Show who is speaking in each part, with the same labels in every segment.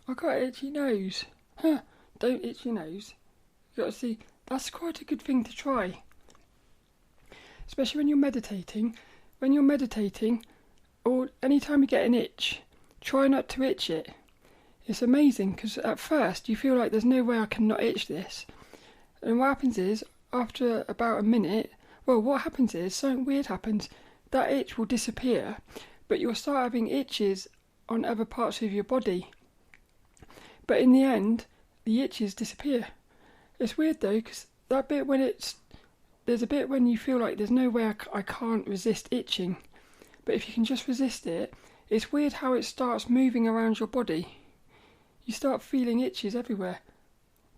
Speaker 1: I got an itchy nose. Huh, don't itch your nose. You got to see, that's quite a good thing to try. Especially when you're meditating. When you're meditating, or anytime you get an itch, try not to itch it. It's amazing, because at first you feel like there's no way I can not itch this. And what happens is, after about a minute, what happens is, something weird happens. That itch will disappear, but you'll start having itches on other parts of your body. But in the end, the itches disappear. It's weird though, because that bit there's a bit when you feel like there's no way I can't resist itching. But if you can just resist it, it's weird how it starts moving around your body. You start feeling itches everywhere.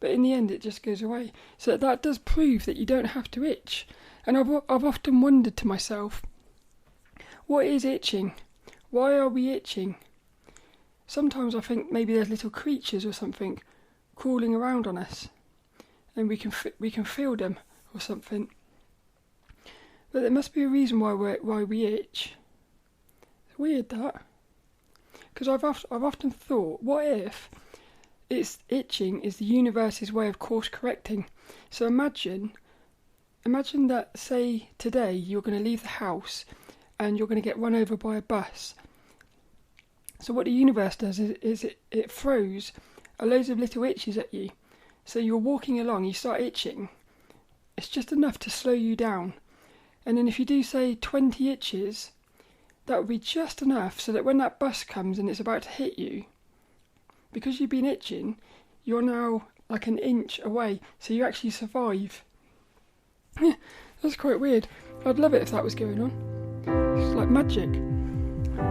Speaker 1: But in the end, it just goes away. So that does prove that you don't have to itch. And I've often wondered to myself, what is itching? Why are we itching? Sometimes I think maybe there's little creatures or something crawling around on us, and we can feel them or something. But there must be a reason why we itch. It's weird that, because I've often thought, what if itching is the universe's way of course correcting? So imagine that, say today you're going to leave the house and you're going to get run over by a bus. So what the universe does is it throws a loads of little itches at you. So you're walking along, you start itching. It's just enough to slow you down. And then if you do, say, 20 itches, that would be just enough so that when that bus comes and it's about to hit you, because you've been itching, you're now like an inch away, so you actually survive. That's quite weird. I'd love it if that was going on. It's like magic.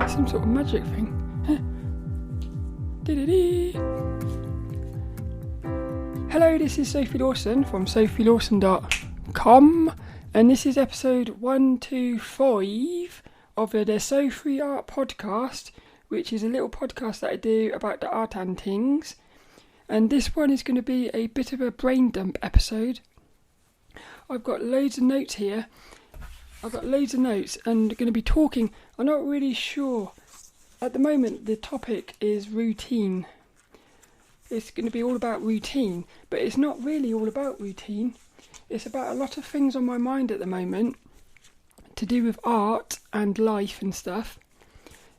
Speaker 1: It's some sort of magic thing. Hello, this is Sophie Lawson from sophielawson.com, and this is episode 125 of the So Free Art podcast, which is a little podcast that I do about the art and things. And this one is going to be a bit of a brain dump episode. I've got loads of notes here. and going to be talking. I'm not really sure. At the moment, the topic is routine. It's going to be all about routine, but it's not really all about routine. It's about a lot of things on my mind at the moment to do with art and life and stuff.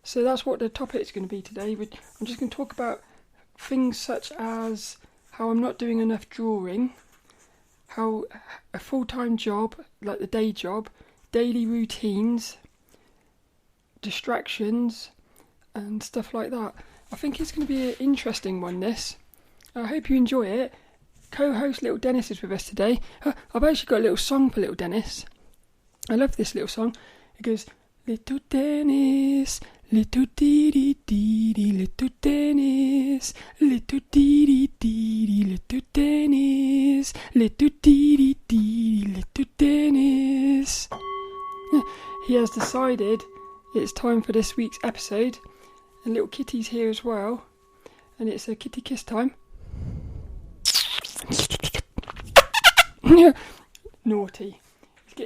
Speaker 1: So that's what the topic is going to be today. I'm just going to talk about things such as how I'm not doing enough drawing, how a full-time job, like the day job, daily routines, distractions, and stuff like that. I think it's going to be an interesting one, this. I hope you enjoy it. Co-host lilDENNiS is with us today. I've actually got a little song for lilDENNiS. I love this little song. It goes, lilDENNiS, little dee dee dee dee, lilDENNiS, little dee dee dee dee, lilDENNiS, little dee dee dee, lilDENNiS. He has decided it's time for this week's episode, and little Kitty's here as well, and it's a kitty kiss time. Naughty.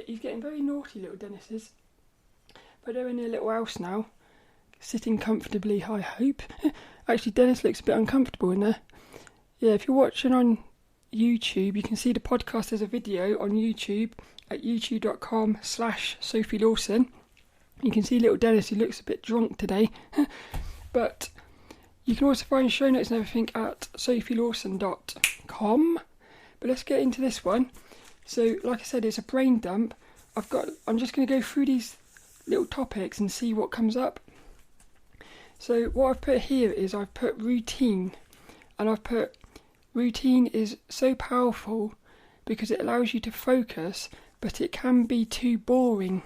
Speaker 1: He's getting very naughty, lilDENNiS is. But they're in their little house now, sitting comfortably, I hope. Actually, Dennis looks a bit uncomfortable in there. Yeah, if you're watching on YouTube, you can see the podcast as a video on YouTube at youtube.com/Sophie Lawson. You can see lilDENNiS, he looks a bit drunk today. But you can also find show notes and everything at sophielawson.com. But let's get into this one. So, like I said, it's a brain dump. I'm just going to go through these little topics and see what comes up. So what I've put here is I've put routine, and I've put routine is so powerful because it allows you to focus, but it can be too boring.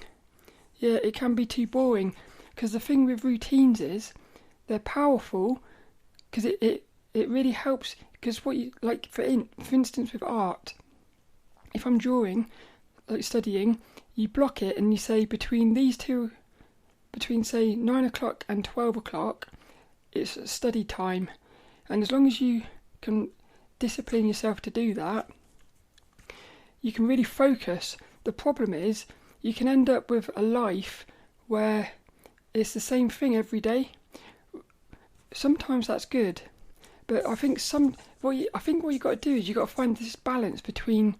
Speaker 1: Yeah, it can be too boring, because the thing with routines is they're powerful because it really helps. Because what you like, for instance, with art, if I'm drawing, like studying, you block it and you say between say 9 o'clock and 12 o'clock, it's study time. And as long as you can discipline yourself to do that, you can really focus. The problem is you can end up with a life where it's the same thing every day. Sometimes that's good, But I think what you got to do is you got to find this balance between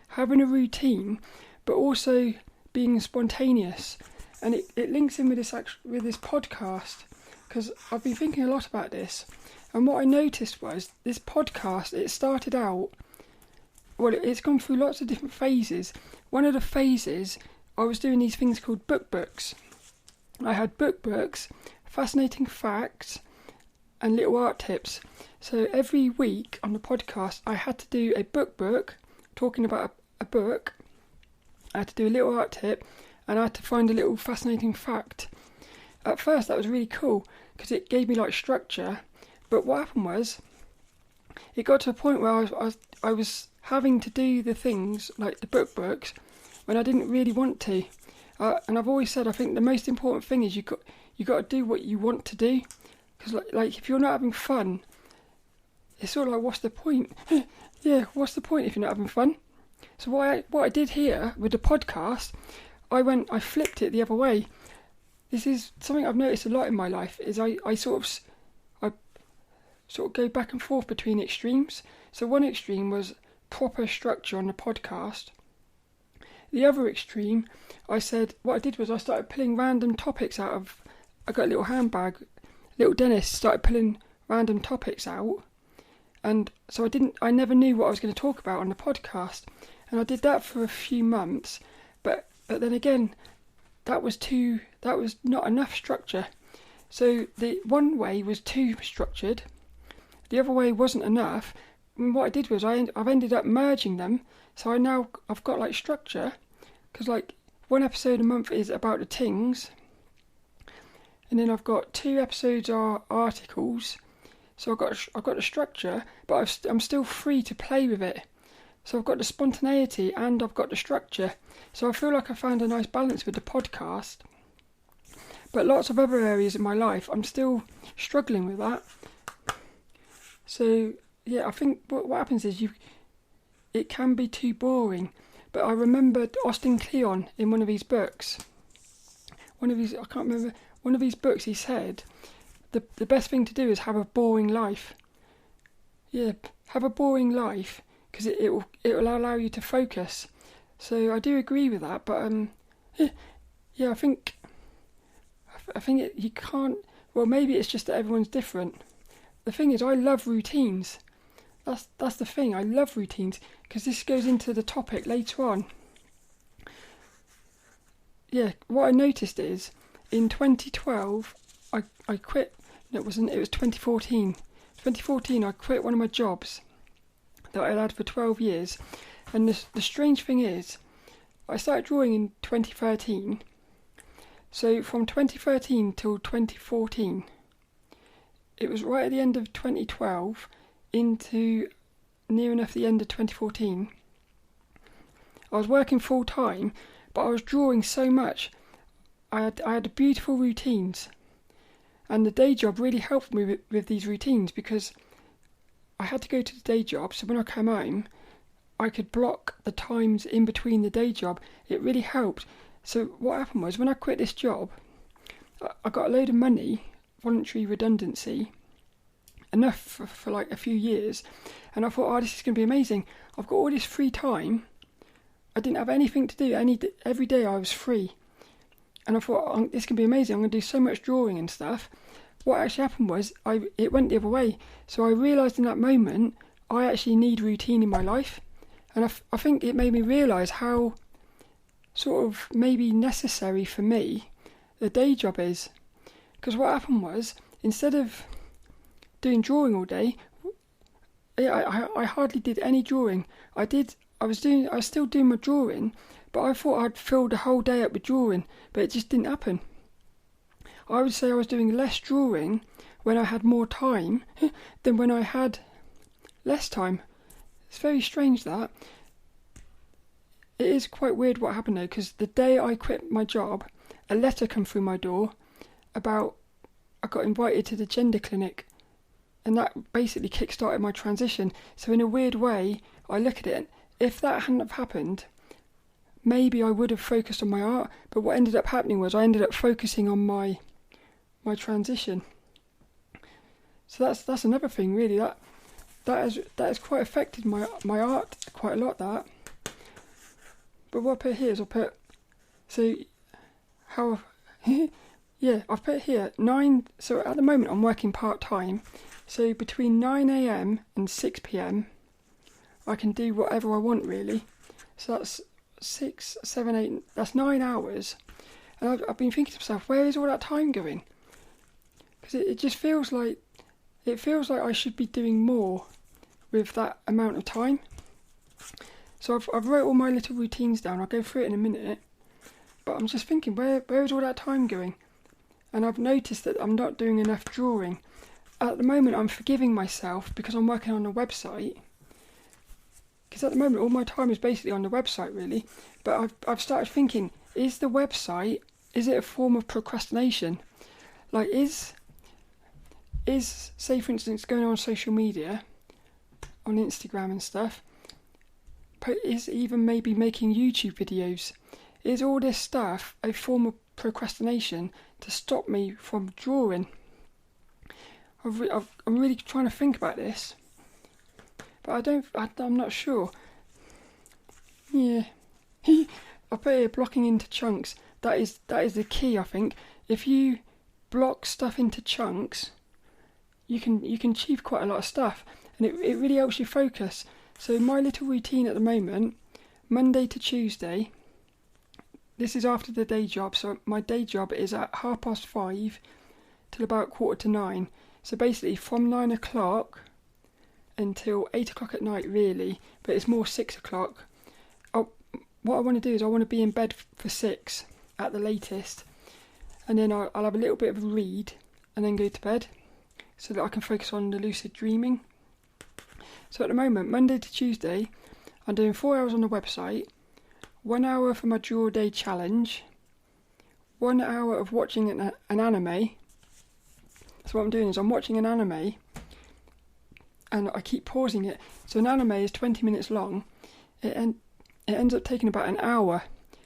Speaker 1: having a routine, but also being spontaneous. And it links in with this podcast, because I've been thinking a lot about this. And what I noticed was this podcast, it started out, well, it's gone through lots of different phases. One of the phases, I was doing these things called book-books. I had book-books, fascinating facts, and little art tips. So every week on the podcast, I had to do a book-book, talking about a book. I had to do a little art tip, and I had to find a little fascinating fact. At first, that was really cool, because it gave me like structure. But what happened was, it got to a point where I was having to do the things, like the book-books, when I didn't really want to. And I've always said, I think the most important thing is you got to do what you want to do. Because like if you're not having fun, it's sort of like, what's the point? Yeah, what's the point if you're not having fun? So what I did here with the podcast, I flipped it the other way. This is something I've noticed a lot in my life, is I sort of go back and forth between extremes. So one extreme was proper structure on the podcast. The other extreme, what I did was I started pulling random topics out of, I got a little handbag, lilDENNiS, started pulling random topics out. And so I never knew what I was going to talk about on the podcast. And I did that for a few months. But then again, that was not enough structure. So the one way was too structured. The other way wasn't enough. And what I did was I've ended up merging them. So I've got like structure, because like one episode a month is about the tings, and then I've got 2 episodes are articles. So I've got the structure, but I'm still free to play with it. So I've got the spontaneity and I've got the structure. So I feel like I found a nice balance with the podcast. But lots of other areas in my life, I'm still struggling with that. So yeah, I think what happens is it can be too boring. But I remembered Austin Kleon in one of his books. I can't remember, one of his books he said, the best thing to do is have a boring life. Yeah, have a boring life, because it will allow you to focus. So I do agree with that, but yeah, I think you can't. Well, maybe it's just that everyone's different. The thing is, I love routines. That's the thing. I love routines, because this goes into the topic later on. Yeah, what I noticed is in 2012 I quit. No, it wasn't. It was 2014. 2014 I quit one of my jobs that I had for 12 years. And the strange thing is, I started drawing in 2013. So from 2013 till 2014, it was right at the end of 2012 into near enough the end of 2014. I was working full time, but I was drawing so much. I had beautiful routines, and the day job really helped me with these routines, because I had to go to the day job, so when I came home I could block the times in between the day job. It really helped. So what happened was, when I quit this job, I got a load of money, voluntary redundancy, enough for like a few years, and I thought, this is going to be amazing. I've got all this free time. I didn't have anything to do. Every day I was free, and I thought, this can be amazing. I'm going to do so much drawing and stuff. What actually happened was, it went the other way. So I realised in that moment, I actually need routine in my life, and I think it made me realise how sort of maybe necessary for me the day job is. Because what happened was, instead of doing drawing all day, I hardly did any drawing. I was still doing my drawing, but I thought I'd fill the whole day up with drawing, but it just didn't happen. I would say I was doing less drawing when I had more time than when I had less time. It's very strange, that. It is quite weird what happened though, because the day I quit my job, a letter came through my door about I got invited to the gender clinic, and that basically kick-started my transition. So in a weird way, I look at it, if that hadn't have happened, maybe I would have focused on my art, but what ended up happening was I ended up focusing on my transition. So that's another thing really that has quite affected my art quite a lot. That. But what I put here is I've put here 9. So at the moment I'm working part time. So between 9 a.m. and 6 p.m. I can do whatever I want really. So that's 6, 7, 8. That's 9 hours. And I've been thinking to myself, where is all that time going? Because it just feels like I should be doing more with that amount of time. So I've wrote all my little routines down. I'll go through it in a minute. But I'm just thinking, where is all that time going? And I've noticed that I'm not doing enough drawing. At the moment, I'm forgiving myself because I'm working on a website. Because at the moment, all my time is basically on the website, really. But I've started thinking, is the website, is it a form of procrastination? Like, is say, for instance, going on social media, on Instagram and stuff, is even maybe making YouTube videos, is all this stuff a form of procrastination to stop me from drawing? I'm really trying to think about this, but I'm not sure. Yeah, I put here blocking into chunks. That is the key, I think. If you block stuff into chunks, you can achieve quite a lot of stuff, and it really helps you focus. So my little routine at the moment, Monday to Tuesday, this is after the day job, so my day job is at 5:30 till about 8:45. So basically from 9 o'clock until 8 o'clock at night really, but it's more 6 o'clock. What I want to do is I want to be in bed for 6 at the latest, and then I'll have a little bit of a read and then go to bed so that I can focus on the lucid dreaming. So at the moment, Monday to Tuesday, I'm doing 4 hours on the website, 1 hour for my Draw Day challenge, 1 hour of watching an anime. So what I'm doing is I'm watching an anime and I keep pausing it. So an anime is 20 minutes long. It ends up taking about an hour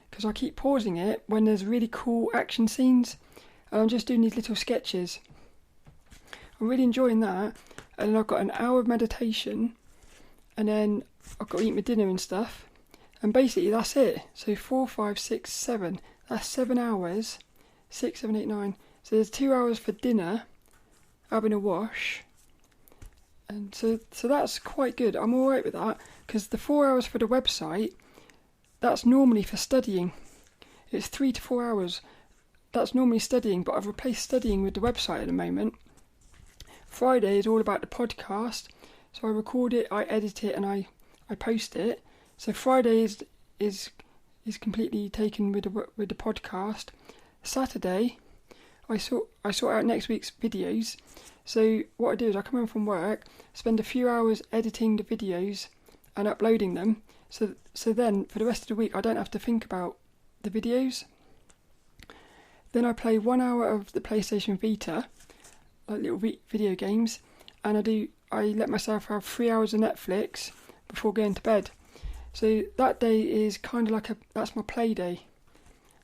Speaker 1: because I keep pausing it when there's really cool action scenes, and I'm just doing these little sketches. I'm really enjoying that. And then I've got an hour of meditation, and then I've got to eat my dinner and stuff, and basically that's it. So 4, 5, 6, 7, that's 7 hours. 6, 7, 8, 9. So there's 2 hours for dinner, having a wash, and so that's quite good. I'm alright with that, because the 4 hours for the website, that's normally for studying. It's 3 to 4 hours. That's normally studying, but I've replaced studying with the website at the moment. Friday is all about the podcast, so I record it, I edit it, and I post it. So Friday is completely taken with the podcast. Saturday, I sort out next week's videos. So what I do is I come home from work, spend a few hours editing the videos and uploading them. So then for the rest of the week I don't have to think about the videos. Then I play 1 hour of the PlayStation Vita, like little video games, and I let myself have 3 hours of Netflix before going to bed. So that day is kind of like that's my play day.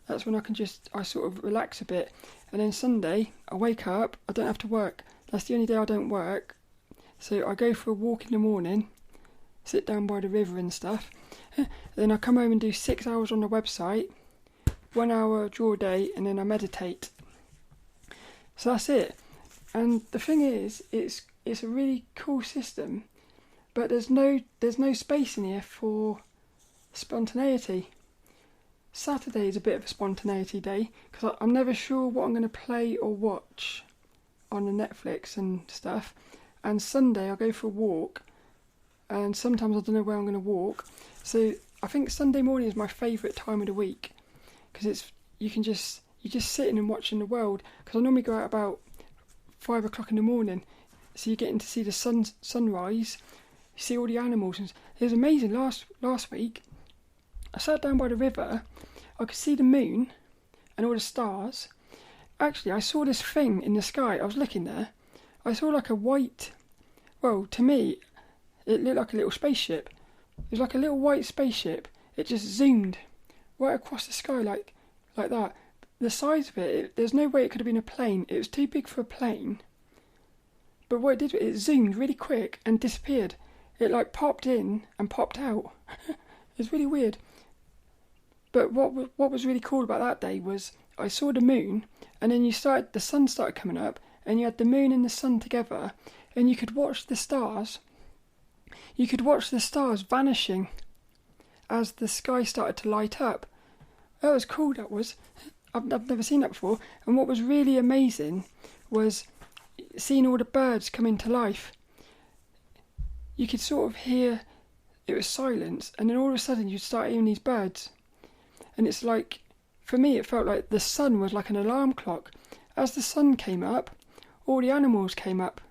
Speaker 1: That's when I sort of relax a bit. And then Sunday, I wake up, I don't have to work. That's the only day I don't work. So I go for a walk in the morning, sit down by the river and stuff. Then I come home and do 6 hours on the website, 1 hour draw day, and then I meditate. So that's it. And the thing is, it's a really cool system, but there's no space in here for spontaneity. Saturday is a bit of a spontaneity day because I'm never sure what I'm going to play or watch on the Netflix and stuff. And Sunday I'll go for a walk, and sometimes I don't know where I'm going to walk. So I think Sunday morning is my favourite time of the week because you're just sitting and watching the world. Because I normally go out about 5 o'clock in the morning, so you're getting to see the sunrise. You see all the animals, and it was amazing. Last week, I sat down by the river. I could see the moon and all the stars. Actually, I saw this thing in the sky. I was looking there. I saw like a white. Well, to me, it looked like a little spaceship. It was like a little white spaceship. It just zoomed right across the sky like that. The size of it, there's no way it could have been a plane. It was too big for a plane. but what it did, it zoomed really quick and disappeared. It like popped in and popped out. It's really weird. But what was really cool about that day was I saw the moon, and then the sun started coming up, and you had the moon and the sun together, and you could watch the stars. You could watch the stars vanishing as the sky started to light up. That was cool, that was. I've never seen that before. And what was really amazing was seeing all the birds come into life. You could sort of hear, it was silence, and then all of a sudden you'd start hearing these birds. And it's like, for me, it felt like the sun was like an alarm clock. As the sun came up, all the animals came up.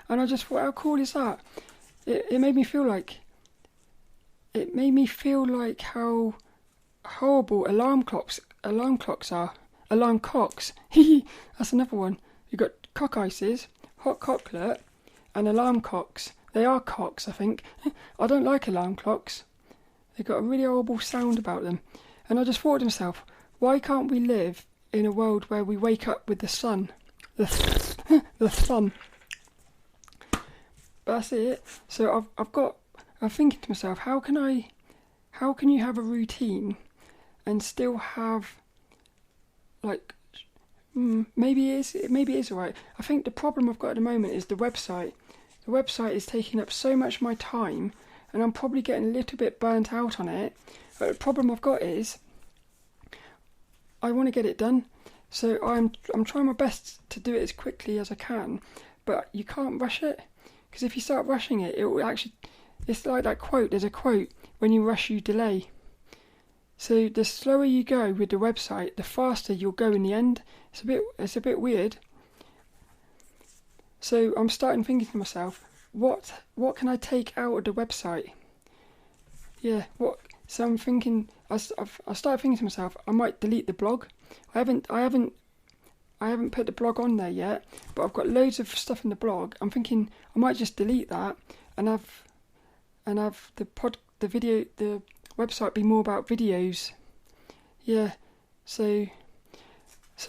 Speaker 1: And I just thought, how cool is that? It made me feel like how horrible alarm clocks are. Alarm cocks. That's another one. You've got cock ices, hot chocolate, and alarm cocks. They are cocks, I think. I don't like alarm clocks. They've got a really horrible sound about them. And I just thought to myself, why can't we live in a world where we wake up with the sun? The sun. But that's it. So I'm thinking to myself, how can you have a routine and still have, like, maybe it is alright. I think the problem I've got at the moment is the website. The website is taking up so much of my time, and I'm probably getting a little bit burnt out on it. But the problem I've got is I want to get it done, so I'm trying my best to do it as quickly as I can. But you can't rush it, because if you start rushing it, it will actually. It's like that quote. There's a quote: "When you rush, you delay." So the slower you go with the website, the faster you'll go in the end. It's a bit weird. So I'm starting thinking to myself, what can I take out of the website? Yeah, what? So I'm thinking. I started thinking to myself, I might delete the blog. I haven't put the blog on there yet, but I've got loads of stuff in the blog. I'm thinking I might just delete that and have the website be more about videos. Yeah, so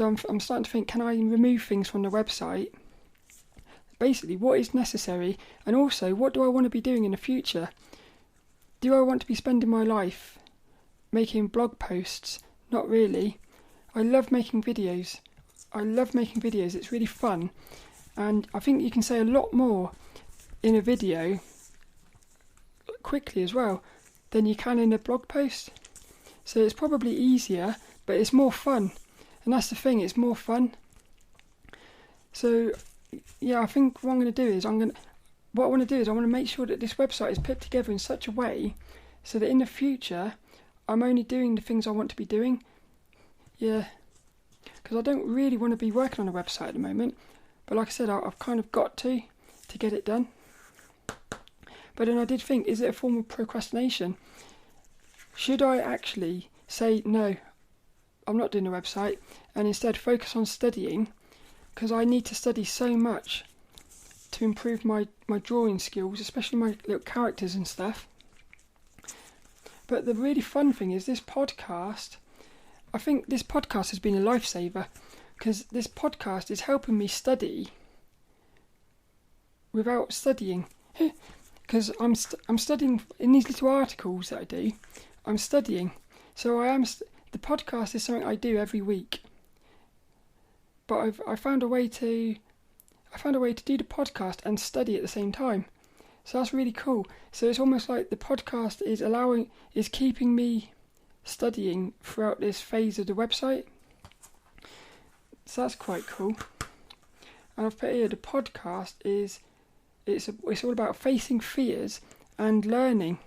Speaker 1: I'm starting to think, can I remove things from the website? Basically, what is necessary, and also what do I want to be doing in the future? Do I want to be spending my life making blog posts? Not really. I love making videos. It's really fun, and I think you can say a lot more in a video quickly as well than you can in a blog post. So it's probably easier, but it's more fun, and that's the thing, it's more fun. So yeah, I think what I want to do is I want to make sure that this website is put together in such a way so that in the future I'm only doing the things I want to be doing. Yeah, because I don't really want to be working on a website at the moment, but like I said, I've kind of got to get it done. But then I did think, is it a form of procrastination? Should I actually say, no, I'm not doing a website, and instead focus on studying, because I need to study so much to improve my drawing skills, especially my little characters and stuff. But the really fun thing is this podcast. I think this podcast has been a lifesaver, because this podcast is helping me study without studying. Because I'm studying in these little articles that I do. I'm studying, so the podcast is something I do every week. But I found a way to do the podcast and study at the same time. So that's really cool. So it's almost like the podcast is keeping me studying throughout this phase of the website. So that's quite cool. And I've put here, the podcast it's all about facing fears and learning.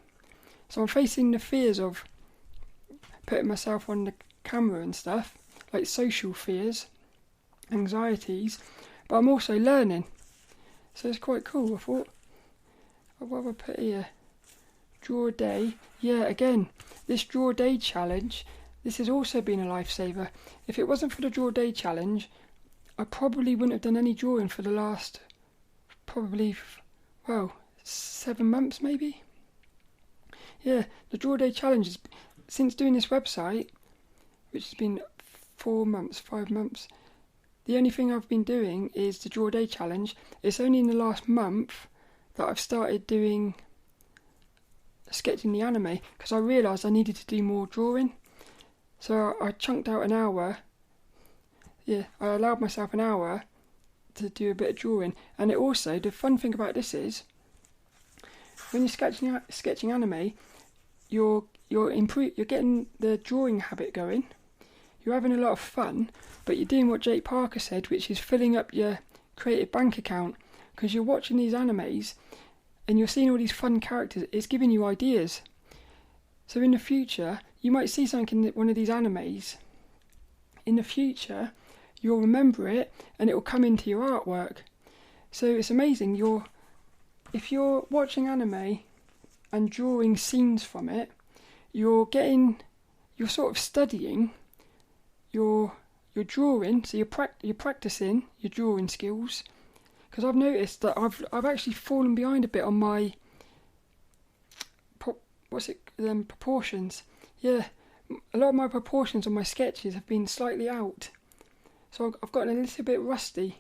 Speaker 1: So I'm facing the fears of putting myself on the camera and stuff, like social fears, anxieties, but I'm also learning. So it's quite cool. I thought, what have I put here? Draw a day. Yeah, again, this draw a day challenge, this has also been a lifesaver. If it wasn't for the draw a day challenge, I probably wouldn't have done any drawing for the last, 7 months maybe. Yeah, the draw a day challenge, since doing this website, which has been 4 months, 5 months, the only thing I've been doing is the Draw a Day challenge. It's only in the last month that I've started doing sketching the anime, because I realised I needed to do more drawing. So I chunked out an hour. Yeah, I allowed myself an hour to do a bit of drawing. And it also, the fun thing about this is, when you're sketching anime, you're getting the drawing habit going. You're having a lot of fun, but you're doing what Jake Parker said, which is filling up your creative bank account, because you're watching these animes and you're seeing all these fun characters. It's giving you ideas. So in the future, you might see something in one of these animes. In the future, you'll remember it and it will come into your artwork. So it's amazing. If you're watching anime and drawing scenes from it, you're sort of studying your drawing. So you're practicing your drawing skills. Because I've noticed that I've actually fallen behind a bit on my proportions. Yeah, a lot of my proportions on my sketches have been slightly out. So I've gotten a little bit rusty.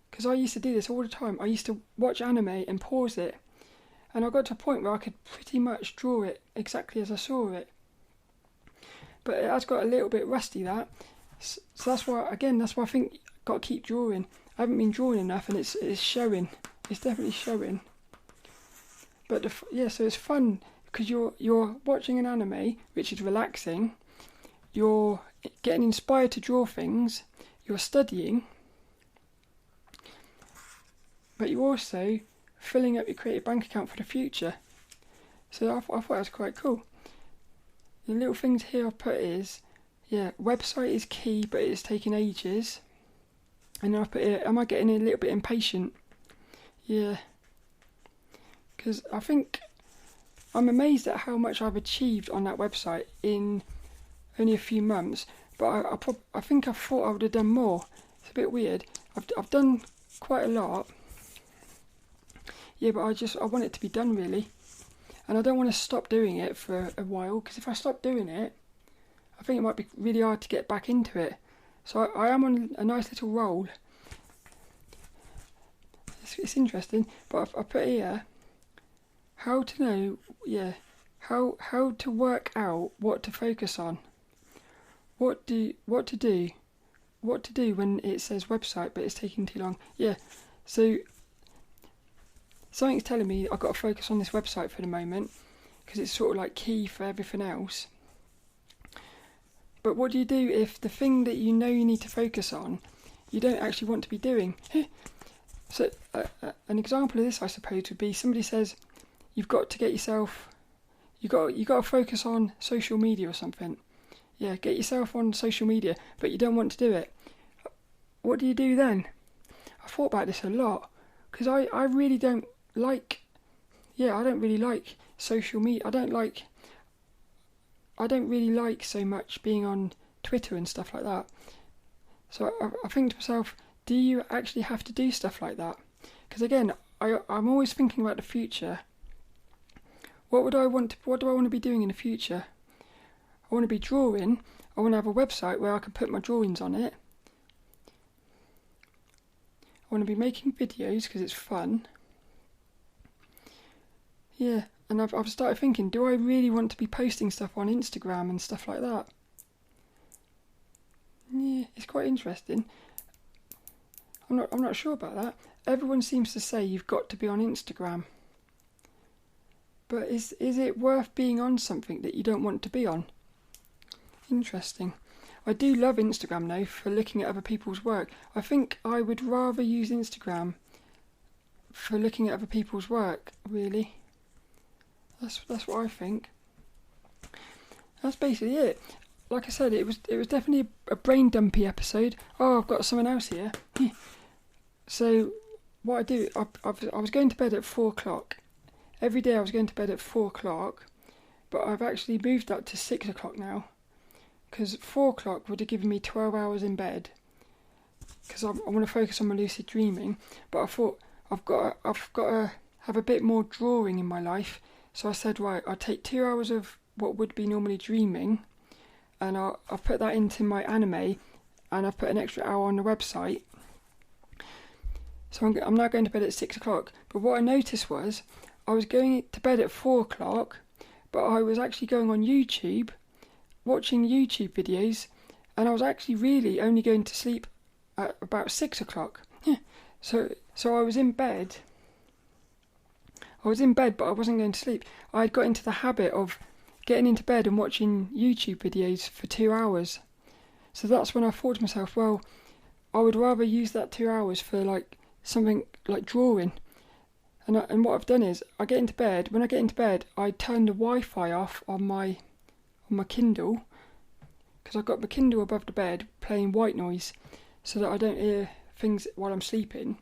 Speaker 1: Because I used to do this all the time. I used to watch anime and pause it. And I got to a point where I could pretty much draw it exactly as I saw it. But it has got a little bit rusty, that. So that's why I think I've got to keep drawing. I haven't been drawing enough, and it's showing. It's definitely showing. But so it's fun because you're watching an anime, which is relaxing. You're getting inspired to draw things. You're studying, but you're also filling up your creative bank account for the future. So I thought that was quite cool. The little things here I've put is, website is key, but it's taking ages. And then I put here, am I getting a little bit impatient? Yeah. Because I think I'm amazed at how much I've achieved on that website in only a few months. But I think I thought I would have done more. It's a bit weird. I've done quite a lot. Yeah, but I want it to be done, really. And I don't want to stop doing it for a while, because if I stop doing it, I think it might be really hard to get back into it. So I am on a nice little roll. It's interesting, but I put here how to know, how to work out what to focus on. What to do when it says website but it's taking too long. Yeah, so something's telling me I've got to focus on this website for the moment, because it's sort of like key for everything else. But what do you do if the thing that you know you need to focus on, you don't actually want to be doing? So an example of this, I suppose, would be somebody says you've got to get yourself, you got to focus on social media or something. Yeah, get yourself on social media, but you don't want to do it. What do you do then? I thought about this a lot, because I really don't like, I don't really like social media. I don't really like so much being on Twitter and stuff like that. So I think to myself, do you actually have to do stuff like that? Because again, I'm always thinking about the future. What do I want to be doing in the future? I want to be drawing. I want to have a website where I can put my drawings on it. I want to be making videos because it's fun. Yeah, and I've started thinking, do I really want to be posting stuff on Instagram and stuff like that? Yeah, it's quite interesting. I'm not sure about that. Everyone seems to say you've got to be on Instagram. But is it worth being on something that you don't want to be on? Interesting. I do love Instagram though, for looking at other people's work. I think I would rather use Instagram for looking at other people's work, really. That's what I think. That's basically it. Like I said, it was definitely a brain dumpy episode. Oh, I've got someone else here. So what I do, I was going to bed at 4 o'clock. Every day I was going to bed at 4 o'clock, but I've actually moved that to 6 o'clock now, because 4 o'clock would have given me 12 hours in bed, because I want to focus on my lucid dreaming. But I thought I've got to have a bit more drawing in my life, so I said, right, I'll take 2 hours of what would be normally dreaming, and I'll put that into my anime, and I've put an extra hour on the website. So I'm now going to bed at 6 o'clock. But what I noticed was I was going to bed at 4 o'clock, but I was actually going on YouTube, watching YouTube videos, and I was actually really only going to sleep at about 6 o'clock. So I was in bed. But I wasn't going to sleep. I had got into the habit of getting into bed and watching YouTube videos for 2 hours. So that's when I thought to myself, well, I would rather use that 2 hours for like something like drawing. And what I've done is I get into bed. When I get into bed, I turn the Wi-Fi off on my Kindle, because I've got the Kindle above the bed playing white noise, so that I don't hear things while I'm sleeping.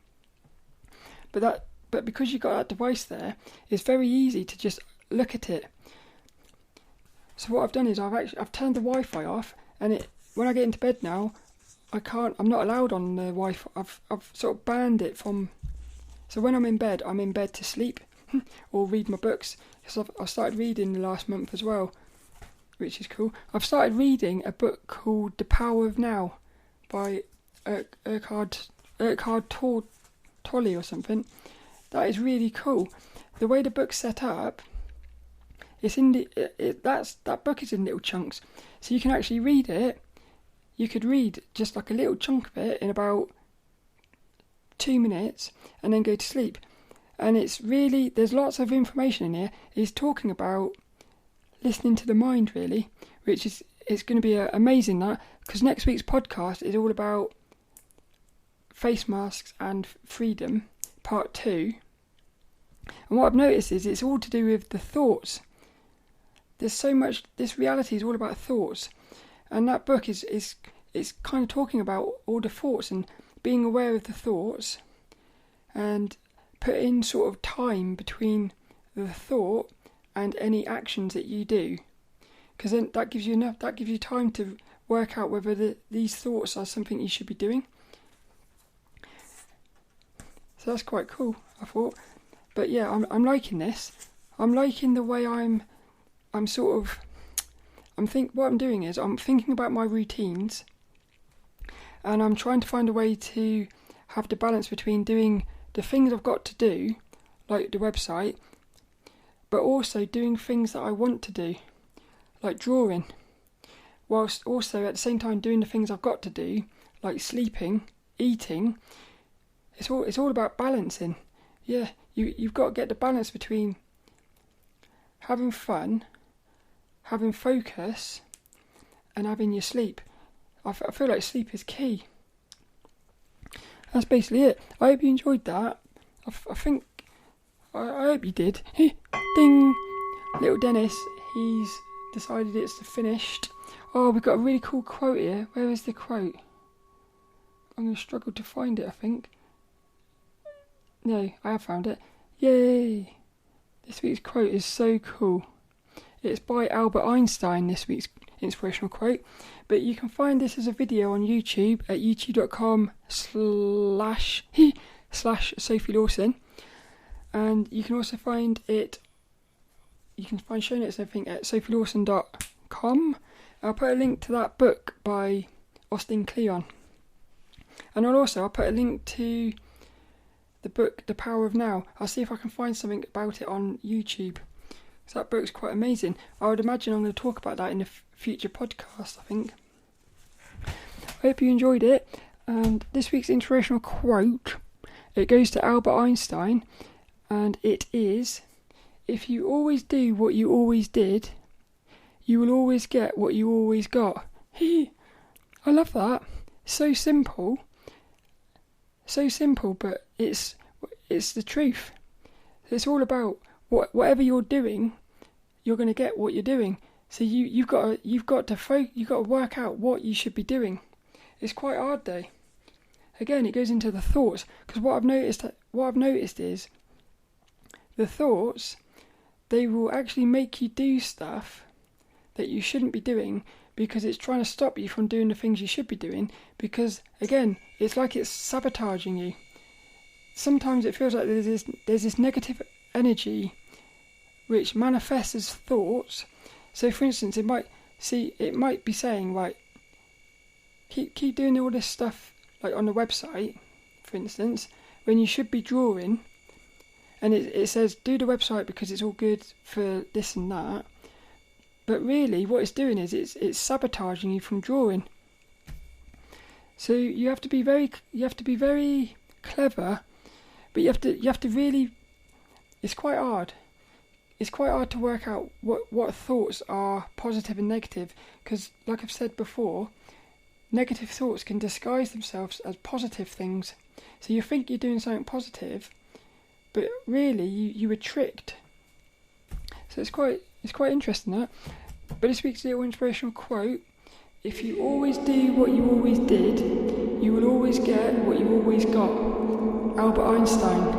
Speaker 1: But because you've got that device there, it's very easy to just look at it. So what I've done is I've turned the Wi-Fi off, and when I get into bed now, I'm not allowed on the Wi-Fi. I've sort of banned it from. So when I'm in bed to sleep or read my books. Because I started reading the last month as well, which is cool. I've started reading a book called The Power of Now by Eckhart Tolle or something. That is really cool. The way the book's set up, that book is in little chunks, so you can actually read it. You could read just like a little chunk of it in about 2 minutes and then go to sleep. And there's lots of information in here. He's talking about listening to the mind, really, which it's going to be amazing, that, because next week's podcast is all about face masks and freedom, part 2. And what I've noticed is it's all to do with the thoughts. There's so much. This reality is all about thoughts, and that book is kind of talking about all the thoughts and being aware of the thoughts, and putting sort of time between the thought and any actions that you do, because then that gives you time to work out whether these thoughts are something you should be doing. So that's quite cool, I thought. But yeah, I'm liking this. I'm liking the way what I'm doing is I'm thinking about my routines, and I'm trying to find a way to have the balance between doing the things I've got to do, like the website, but also doing things that I want to do, like drawing, whilst also at the same time doing the things I've got to do, like sleeping, eating. It's all about balancing. Yeah, you've got to get the balance between having fun, having focus, and having your sleep. I feel like sleep is key. That's basically it. I hope you enjoyed that. I hope you did. Ding! lilDENNiS, he's decided it's finished. Oh, we've got a really cool quote here. Where is the quote? I'm going to struggle to find it, I think. No, I have found it. Yay! This week's quote is so cool. It's by Albert Einstein, this week's inspirational quote. But you can find this as a video on YouTube at youtube.com/Sophie Lawson. And you can also find show notes and everything at sophielawson.com. I'll put a link to that book by Austin Kleon. And I'll put a link to the book The Power of Now. I'll see if I can find something about it on YouTube. So that book's quite amazing. I would imagine I'm going to talk about that in a future podcast, I think. I hope you enjoyed it. And this week's inspirational quote, it goes to Albert Einstein, and it is, if you always do what you always did, you will always get what you always got. I love that. So simple, but it's the truth. It's all about whatever you're doing, you're going to get what you're doing. So you've got to work out what you should be doing. It's quite hard though. Again, it goes into the thoughts, because what I've noticed is the thoughts, they will actually make you do stuff that you shouldn't be doing, because it's trying to stop you from doing the things you should be doing, because again, it's like it's sabotaging you. Sometimes it feels like there's this negative energy which manifests as thoughts. So for instance, it might be saying, right, keep doing all this stuff, like on the website, for instance, when you should be drawing. And it says do the website because it's all good for this and that. But really what it's doing is it's sabotaging you from drawing. So you have to be very clever, but you have to really, it's quite hard. It's quite hard to work out what thoughts are positive and negative, because like I've said before, negative thoughts can disguise themselves as positive things. So you think you're doing something positive, but really you were tricked. So it's quite interesting, that. But this week's little inspirational quote: if you always do what you always did, you will always get what you always got. Albert Einstein.